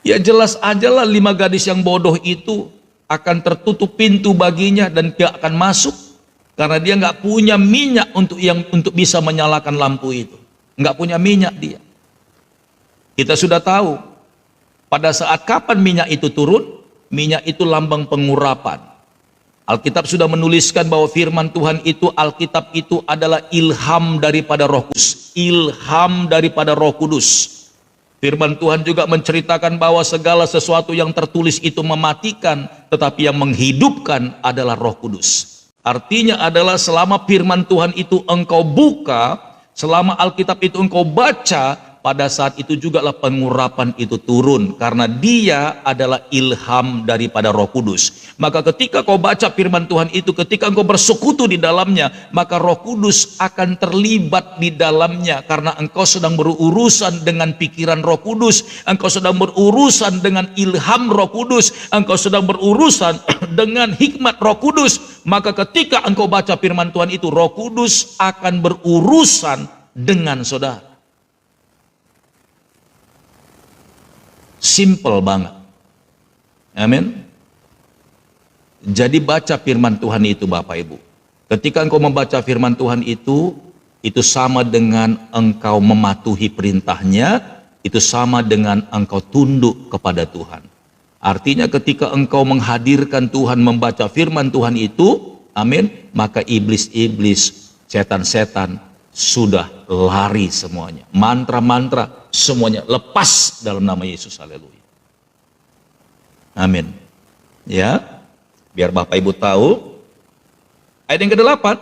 Ya jelas aja lah 5 gadis yang bodoh itu akan tertutup pintu baginya dan dia akan masuk karena dia nggak punya minyak untuk bisa menyalakan lampu itu. Nggak punya minyak dia. Kita sudah tahu pada saat kapan minyak itu turun, minyak itu lambang pengurapan. Alkitab sudah menuliskan bahwa firman Tuhan itu, Alkitab itu adalah ilham daripada Roh Kudus. Ilham daripada Roh Kudus. Firman Tuhan juga menceritakan bahwa segala sesuatu yang tertulis itu mematikan, tetapi yang menghidupkan adalah Roh Kudus. Artinya adalah selama firman Tuhan itu engkau buka, selama Alkitab itu engkau baca, pada saat itu juga lah pengurapan itu turun, karena dia adalah ilham daripada Roh Kudus. Maka ketika kau baca firman Tuhan itu, ketika engkau bersekutu di dalamnya, maka Roh Kudus akan terlibat di dalamnya, karena engkau sedang berurusan dengan pikiran Roh Kudus, engkau sedang berurusan dengan ilham Roh Kudus, engkau sedang berurusan dengan hikmat Roh Kudus. Maka ketika engkau baca firman Tuhan itu, Roh Kudus akan berurusan dengan saudara. Simple banget. Amin. Jadi baca firman Tuhan itu Bapak Ibu. Ketika engkau membaca firman Tuhan itu sama dengan engkau mematuhi perintahnya, itu sama dengan engkau tunduk kepada Tuhan. Artinya ketika engkau menghadirkan Tuhan membaca firman Tuhan itu, amin, maka iblis-iblis, setan-setan sudah lari semuanya. Mantra-mantra semuanya lepas dalam nama Yesus. Haleluya. Amin. Ya, biar Bapak Ibu tahu. Ayat yang ke-8,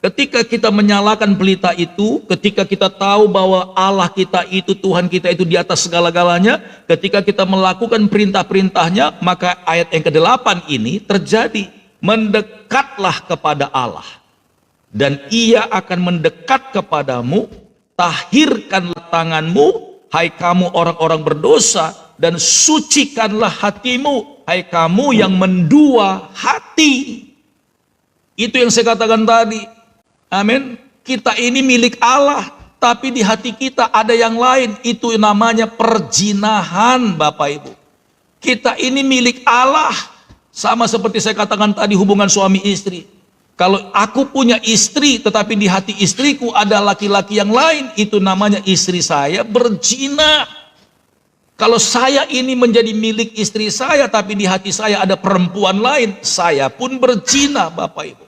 ketika kita menyalakan pelita itu, ketika kita tahu bahwa Allah kita itu, Tuhan kita itu di atas segala-galanya, ketika kita melakukan perintah-perintahnya, maka ayat yang ke-8 ini terjadi. Mendekatlah kepada Allah, dan ia akan mendekat kepadamu. Tahirkanlah tanganmu, hai kamu orang-orang berdosa, dan sucikanlah hatimu, hai kamu yang mendua hati. Itu yang saya katakan tadi. Amin. Kita ini milik Allah, tapi di hati kita ada yang lain. Itu namanya perzinahan, Bapak Ibu. Kita ini milik Allah. Sama seperti saya katakan tadi, hubungan suami istri. Kalau aku punya istri, tetapi di hati istriku ada laki-laki yang lain, itu namanya istri saya berzina. Kalau saya ini menjadi milik istri saya, tapi di hati saya ada perempuan lain, saya pun berzina, Bapak Ibu.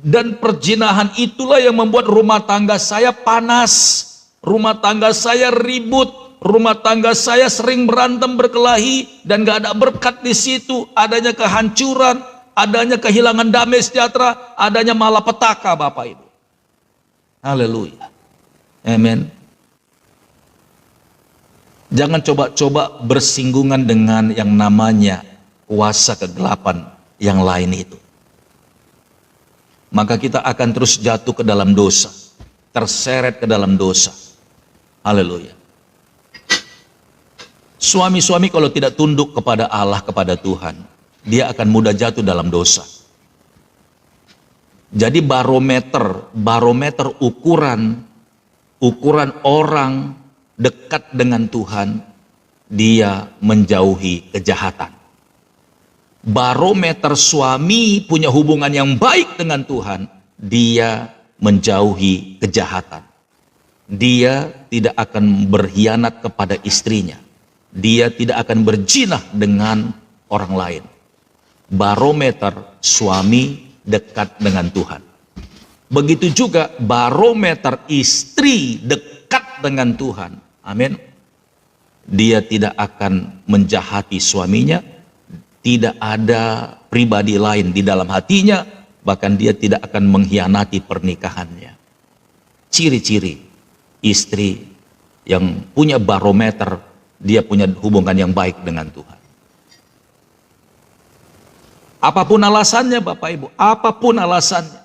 Dan perzinahan itulah yang membuat rumah tangga saya panas, rumah tangga saya ribut, rumah tangga saya sering berantem berkelahi, dan gak ada berkat di situ, adanya kehancuran, adanya kehilangan damai sejahtera, adanya malapetaka, Bapak Ibu. Haleluya. Amin. Jangan coba-coba bersinggungan dengan yang namanya kuasa kegelapan yang lain itu. Maka kita akan terus jatuh ke dalam dosa, terseret ke dalam dosa. Haleluya. Suami-suami kalau tidak tunduk kepada Allah, kepada Tuhan, dia akan mudah jatuh dalam dosa. Jadi barometer ukuran orang dekat dengan Tuhan, dia menjauhi kejahatan. Barometer suami punya hubungan yang baik dengan Tuhan, dia menjauhi kejahatan. Dia tidak akan berkhianat kepada istrinya. Dia tidak akan berzina dengan orang lain. Barometer suami dekat dengan Tuhan. Begitu juga barometer istri dekat dengan Tuhan. Amin. Dia tidak akan menjahati suaminya, tidak ada pribadi lain di dalam hatinya, bahkan dia tidak akan mengkhianati pernikahannya. Ciri-ciri istri yang punya barometer, dia punya hubungan yang baik dengan Tuhan. Apapun alasannya Bapak Ibu, apapun alasannya,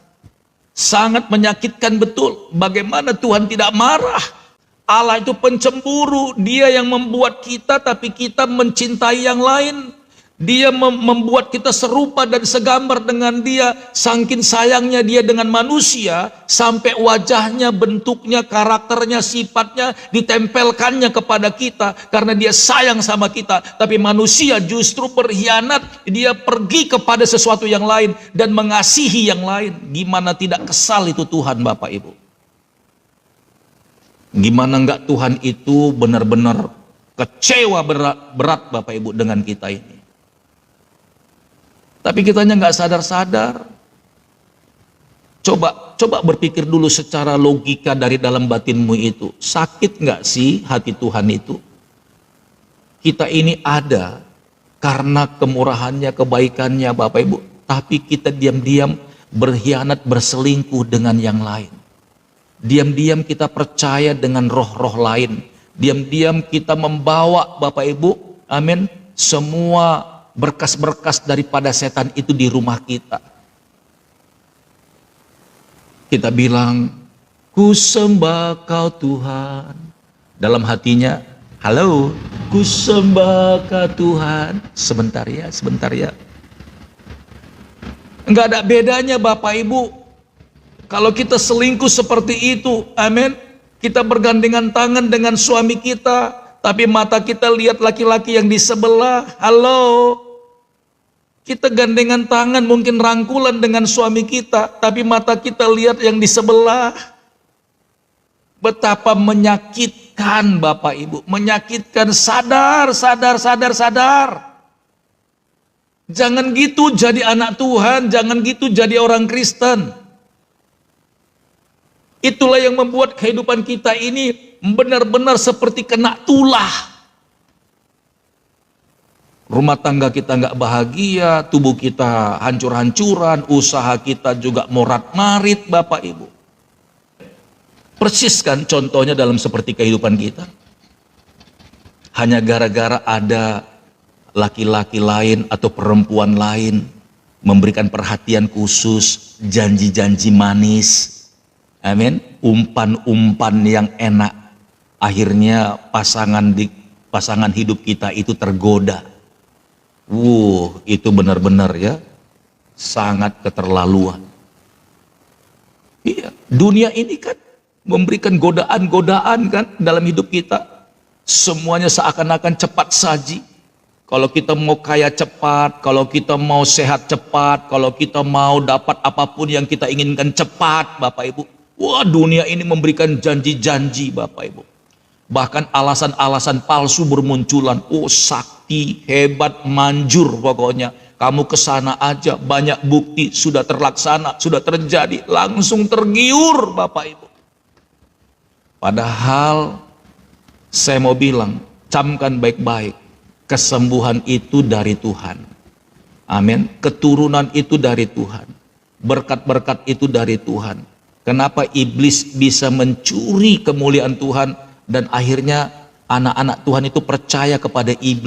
sangat menyakitkan betul. Bagaimana Tuhan tidak marah? Allah itu pencemburu, dia yang membuat kita tapi kita mencintai yang lain. Dia membuat kita serupa dan segambar dengan dia. Saking sayangnya dia dengan manusia, sampai wajahnya, bentuknya, karakternya, sifatnya ditempelkannya kepada kita karena dia sayang sama kita. Tapi manusia justru berkhianat, dia pergi kepada sesuatu yang lain dan mengasihi yang lain. Gimana tidak kesal itu Tuhan, Bapak Ibu? Gimana enggak Tuhan itu benar-benar kecewa berat Bapak Ibu dengan kita ini. Tapi kitanya nggak sadar-sadar. Coba berpikir dulu secara logika dari dalam batinmu itu. Sakit nggak sih hati Tuhan itu? Kita ini ada karena kemurahannya, kebaikannya Bapak Ibu. Tapi kita diam-diam berkhianat, berselingkuh dengan yang lain. Diam-diam kita percaya dengan roh-roh lain. Diam-diam kita membawa Bapak Ibu, amin, semua berkas-berkas daripada setan itu di rumah kita. Kita bilang, ku sembah kau Tuhan. Dalam hatinya, halo, ku sembah kau Tuhan. Sebentar ya, sebentar ya. Enggak ada bedanya Bapak Ibu. Kalau kita selingkuh seperti itu, amin. Kita bergandengan tangan dengan suami kita, tapi mata kita lihat laki-laki yang di sebelah. Halo. Kita gandengan tangan, mungkin rangkulan dengan suami kita, tapi mata kita lihat yang di sebelah. Betapa menyakitkan Bapak Ibu. Menyakitkan. Sadar. Jangan gitu jadi anak Tuhan. Jangan gitu jadi orang Kristen. Itulah yang membuat kehidupan kita ini benar-benar seperti kena tulah. Rumah tangga kita nggak bahagia, tubuh kita hancur-hancuran, usaha kita juga morat-marit Bapak Ibu. Persis kan contohnya dalam seperti kehidupan kita. Hanya gara-gara ada laki-laki lain atau perempuan lain memberikan perhatian khusus, janji-janji manis. Amin. Umpan-umpan yang enak. Akhirnya pasangan hidup kita itu tergoda. Itu benar-benar ya sangat keterlaluan. Iya, dunia ini kan memberikan godaan-godaan kan dalam hidup kita. Semuanya seakan-akan cepat saji. Kalau kita mau kaya cepat, kalau kita mau sehat cepat, kalau kita mau dapat apapun yang kita inginkan cepat, Bapak Ibu. Wah, dunia ini memberikan janji-janji Bapak Ibu. Bahkan alasan-alasan palsu bermunculan. Oh, sakti, hebat, manjur pokoknya. Kamu kesana aja, banyak bukti sudah terlaksana, sudah terjadi. Langsung tergiur Bapak Ibu. Padahal saya mau bilang, camkan baik-baik. Kesembuhan itu dari Tuhan. Amin. Keturunan itu dari Tuhan. Berkat-berkat itu dari Tuhan. Kenapa iblis bisa mencuri kemuliaan Tuhan dan akhirnya anak-anak Tuhan itu percaya kepada iblis?